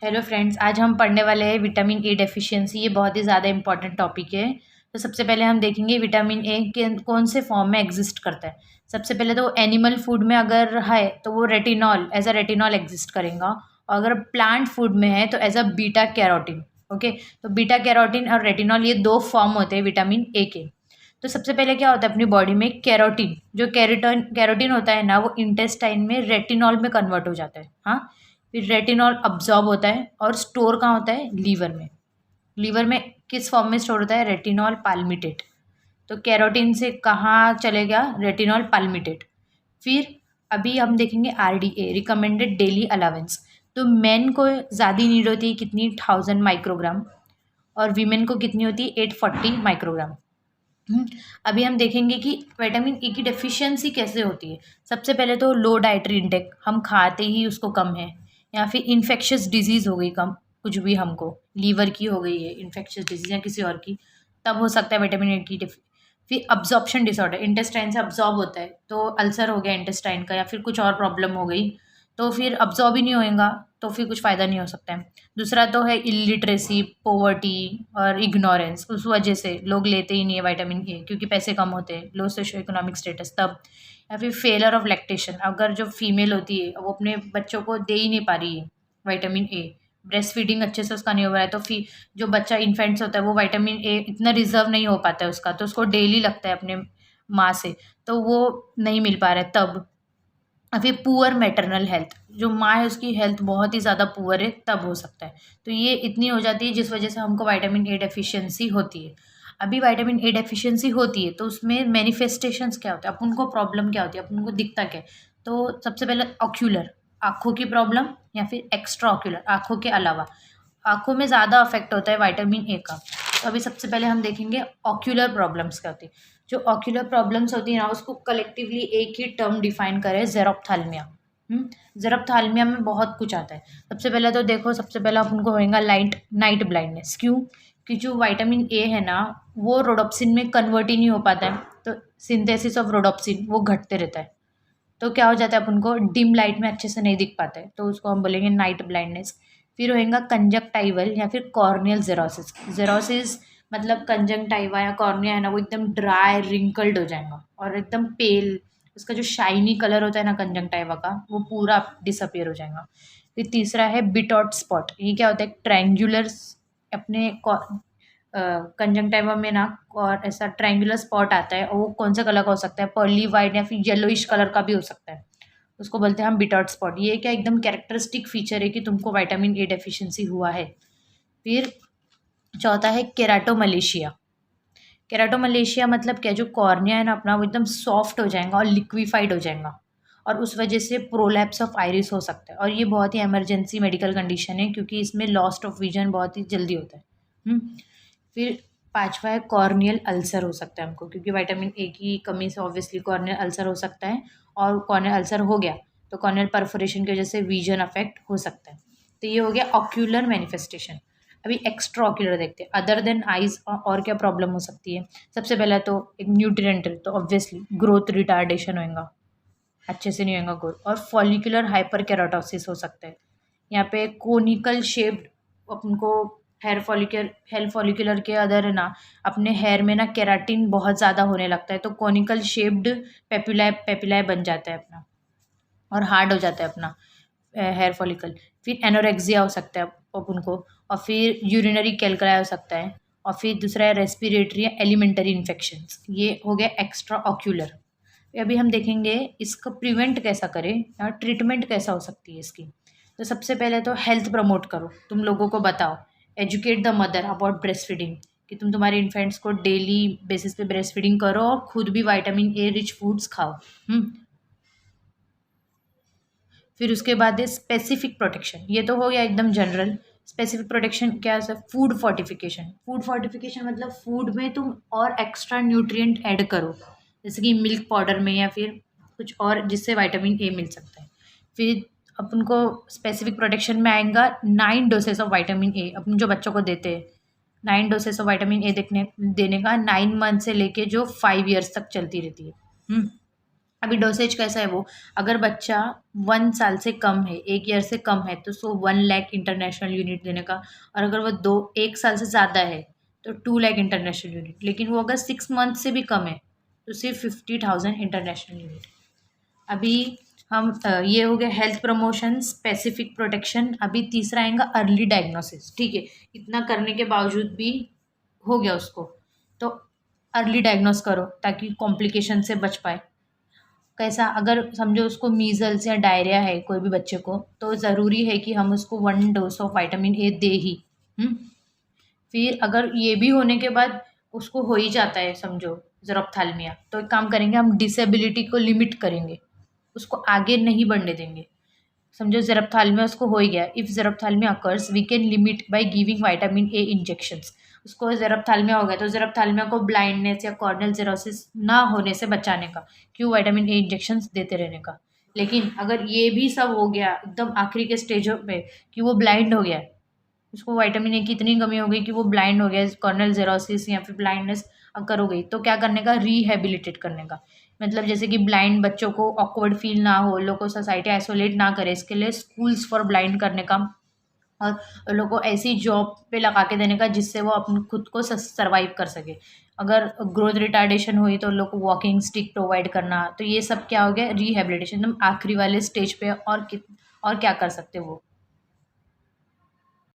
Hello friends, आज हम पढ़ने वाले हैं विटामिन ए डेफिशिएंसी। ये बहुत ही ज़्यादा इंपॉर्टेंट टॉपिक है। तो सबसे पहले हम देखेंगे विटामिन ए के कौन से फॉर्म में एग्जिस्ट करता है। सबसे पहले तो एनिमल फूड में अगर है तो वो retinol as a retinol exist करेगा, और अगर प्लांट फूड में है तो as a beta carotene. Okay, तो बीटा कैरोटीन और रेटिनॉल ये दो फॉर्म होते हैं विटामिन ए के। तो सबसे पहले क्या होता है अपनी बॉडी में, कैरोटीन। जो कैरोटीन कैरोटीन होता है ना, वो इंटेस्टाइन में रेटिनॉल में कन्वर्ट हो जाता है। हाँ, फिर रेटिनॉल अब्जॉर्ब होता है और स्टोर कहाँ होता है, लीवर में। लीवर में किस फॉर्म में स्टोर होता है, रेटिनॉल पाल्मिटेट। तो कैरोटीन से कहाँ चलेगा, रेटिनॉल पाल्मिटेट। फिर अभी हम देखेंगे आरडीए, रिकमेंडेड डेली अलावेंस। तो मेन को ज़्यादा नीड होती है कितनी, 1000 माइक्रोग्राम, और वीमेन को कितनी होती है, 840 माइक्रोग्राम। अभी हम देखेंगे कि विटामिन ई की डेफिशिएंसी कैसे होती है। सबसे पहले तो लो डाइटरी इंटेक, हम खाते ही उसको कम है, या फिर इन्फेक्शियस डिजीज़ हो गई कम, कुछ भी हमको लीवर की हो गई है इन्फेक्शियस डिजीज़ या किसी और की, तब हो सकता है विटामिन ए की फिर अब्जॉर्प्शन डिसऑर्डर, इंटेस्टाइन से अब्जॉर्ब होता है, तो अल्सर हो गया इंटेस्टाइन का, या फिर कुछ और प्रॉब्लम हो गई, तो फिर अब्जॉर्ब ही नहीं होएगा, तो फिर कुछ फ़ायदा नहीं हो सकता है। दूसरा तो है इलिटरेसी, पोवर्टी और इग्नोरेंस। उस वजह से लोग लेते ही नहीं है विटामिन ए, क्योंकि पैसे कम होते हैं, लो सोशो इकोनॉमिक स्टेटस तब। या फिर फेलर ऑफ लैक्टेशन, अगर जो फीमेल होती है वो अपने बच्चों को दे ही नहीं पा रही है विटामिन ए, ब्रेस्ट फीडिंग अच्छे से उसका नहीं हो रहा है, तो फिर जो बच्चा इन्फेंट्स होता है वो विटामिन ए इतना रिजर्व नहीं हो पाता है उसका, तो उसको डेली लगता है अपने माँ से, तो वो नहीं मिल पा रहा है तब। और फिर पुअर मैटरनल हेल्थ, जो माँ है उसकी हेल्थ बहुत ही ज़्यादा पुअर है, तब हो सकता है। तो ये इतनी हो जाती है जिस वजह से हमको विटामिन ए डेफिशिएंसी होती है। अभी विटामिन ए डेफिशिएंसी होती है तो उसमें मैनिफेस्टेशंस क्या होते हैं, अपन को प्रॉब्लम क्या होती है, अपन को दिखता क्या है। तो सबसे पहले ऑक्यूलर, आँखों की प्रॉब्लम, या फिर एक्स्ट्रा ऑक्यूलर, आँखों के अलावा। आँखों में ज़्यादा अफेक्ट होता है विटामिन ए का। तो अभी सबसे पहले हम देखेंगे ऑक्यूलर प्रॉब्लम्स क्या होती है। जो ऑक्यूलर प्रॉब्लम्स होती है ना, उसको कलेक्टिवली एक ही टर्म डिफाइन करें, ज़ेरोप्थाल्मिया। ज़ेरोप्थाल्मिया में बहुत कुछ आता है। सबसे पहले तो देखो, सबसे पहला अपन को होएगा नाइट ब्लाइंडनेस। क्यों? कि जो विटामिन ए है ना, वो रोडोप्सिन में कन्वर्ट ही नहीं हो पाता है, तो सिंथेसिस ऑफ रोडोप्सिन वो घटते रहता है। तो क्या हो जाता है, अपन को डिम लाइट में अच्छे से नहीं दिख पाता है, तो उसको हम बोलेंगे नाइट ब्लाइंडनेस। फिर होएगा कंजक्टाइवल या फिर कॉर्नियल जेरोसिस। जेरोसिस मतलब कंजंक्टाइवा या कॉर्निया है ना, वो एकदम ड्राई रिंकल्ड हो जाएगा और एकदम पेल, उसका जो शाइनी कलर होता है ना कंजंक्टाइवा का, वो पूरा डिसअपियर हो जाएगा। फिर तीसरा है बिटॉट स्पॉट। ये क्या होता है, ट्रायंगुलर अपने कंजंक्टाइवा में ना, और ऐसा ट्रायंगुलर स्पॉट आता है, और वो कौन सा कलर का हो सकता है, पर्ली वाइट या फिर येलोइश कलर का भी हो सकता है। उसको बोलते हैं हम बिटॉट स्पॉट। ये क्या एकदम कैरेक्टरिस्टिक फीचर है कि तुमको विटामिन ए डेफिशिएंसी हुआ है। फिर चौथा है केराटोमलेशिया। केराटोमलेशिया मतलब क्या, जो कॉर्निया है ना अपना, वो एकदम सॉफ्ट हो जाएगा और लिक्विफाइड हो जाएगा, और उस वजह से प्रोलैप्स ऑफ आइरिस हो सकता है, और ये बहुत ही इमरजेंसी मेडिकल कंडीशन है, क्योंकि इसमें लॉस्ट ऑफ विजन बहुत ही जल्दी होता है। फिर पांचवा है कॉर्नियल अल्सर हो सकता है हमको, क्योंकि विटामिन ए की कमी से ऑब्वियसली कॉर्नियल अल्सर हो सकता है, और कॉर्नियल अल्सर हो गया तो कॉर्नियल परफोरेशन की वजह से विजन अफेक्ट हो सकता है। तो ये हो गया ऑक्यूलर मैनिफेस्टेशन। अभी एक्स्ट्रा ऑक्यूलर देखते हैं, अदर देन आइज और क्या प्रॉब्लम हो सकती है। सबसे पहला तो एक न्यूट्रिएंटल, तो ऑब्वियसली ग्रोथ रिटार्डेशन होएगा, अच्छे से नहीं होएगा ग्रोथ, और फॉलिकुलर हाइपर केराटोसिस हो सकता है। यहाँ पे कोनिकल शेप्ड अपन को हेयर फॉलिकुलर के अदर है ना, अपने हेयर में ना केराटिन बहुत ज़्यादा होने लगता है, तो कोनिकल शेप्ड पेपुलाए पेपुलाए बन जाता है अपना, और हार्ड हो जाता है अपना हेयर फॉलिकल। फिर एनोरेक्सिया हो सकता है अपन को, और फिर यूरिनरी कैलकुलाई हो सकता है, और फिर दूसरा है रेस्पिरेटरी या एलिमेंटरी इन्फेक्शंस। ये हो गया एक्स्ट्रा ऑक्यूलर। अभी हम देखेंगे इसको प्रिवेंट कैसा करें, या ट्रीटमेंट कैसा हो सकती है इसकी। तो सबसे पहले तो हेल्थ प्रमोट करो, तुम लोगों को बताओ, educate the mother about breast feeding, कि तुम तुम्हारे इन्फेंट्स को डेली बेसिस पे ब्रेस्ट फीडिंग करो, और खुद भी विटामिन ए रिच फूड्स खाओ। फिर उसके बाद है स्पेसिफिक प्रोटेक्शन। ये तो हो गया एकदम जनरल। स्पेसिफिक प्रोटेक्शन क्या है, फूड फोर्टिफिकेशन। फूड फोर्टिफिकेशन मतलब फूड में तुम और एक्स्ट्रा न्यूट्रिएंट ऐड करो, जैसे कि मिल्क पाउडर में, या फिर कुछ और जिससे विटामिन ए मिल सकता है। फिर अपन को स्पेसिफिक प्रोटेक्शन में आएगा 9 डोसेस ऑफ विटामिन ए, अपन जो बच्चों को देते हैं 9 डोसेस ऑफ विटामिन ए देने का 9 मंथ से लेके जो 5 ईयर्स तक चलती रहती है। अभी डोसेज कैसा है वो, अगर बच्चा 1 साल से कम है, 1 ईयर से कम है, तो 1 लाख इंटरनेशनल यूनिट देने का। और अगर वो 1 साल से ज़्यादा है तो 2 लाख इंटरनेशनल यूनिट। लेकिन वो अगर 6 मंथ से भी कम है तो सिर्फ 50,000 इंटरनेशनल यूनिट। अभी हम ये हो गया हेल्थ प्रमोशन, स्पेसिफिक प्रोटेक्शन। अभी तीसरा आएगा अर्ली डायग्नोसिस। ठीक है, इतना करने के बावजूद भी हो गया उसको, तो अर्ली डायग्नोस करो ताकि कॉम्प्लिकेशन से बच पाए। कैसा, अगर समझो उसको मीजल्स या डायरिया है कोई भी बच्चे को, तो ज़रूरी है कि हम उसको 1 डोज ऑफ विटामिन ए दे ही। हम्म। फिर अगर ये भी होने के बाद उसको हो ही जाता है समझो ज़ेरोप्थाल्मिया, तो एक काम करेंगे, हम डिसेबिलिटी को लिमिट करेंगे, उसको आगे नहीं बढ़ने देंगे। समझो ज़ेरोप्थाल्मिया उसको हो ही गया, if xerophthalmia occurs we can limit by giving vitamin A injections. उसको ज़ेरोप्थाल्मिया हो गया तो ज़ेरोप्थाल्मिया को ब्लाइंडनेस या कॉर्नियल जेरोसिस ना होने से बचाने का क्यों विटामिन ए इंजेक्शंस देते रहने का। लेकिन अगर ये भी सब हो गया एकदम आखिरी के स्टेजों पे कि वो ब्लाइंड हो गया है, उसको विटामिन ए की इतनी कमी हो गई कि वो ब्लाइंड हो गया, कॉर्नियल जेरोसिस या फिर ब्लाइंडनेस अकर हो गई, तो क्या करने का, रिहेबिलिटेट करने का। मतलब जैसे कि ब्लाइंड बच्चों को ऑकवर्ड फील ना हो, लोग को सोसाइटी आइसोलेट ना करे, इसके लिए स्कूल्स फॉर ब्लाइंड करने का, और लोगों को ऐसी जॉब पे लगा के देने का जिससे वो अपने खुद को सर्वाइव कर सके। अगर ग्रोथ रिटार्डेशन हुई तो लोग को वॉकिंग स्टिक प्रोवाइड करना। तो ये सब क्या हो गया, रिहेबिलिटेशन एकदम आखिरी वाले स्टेज पे। और क्या कर सकते वो।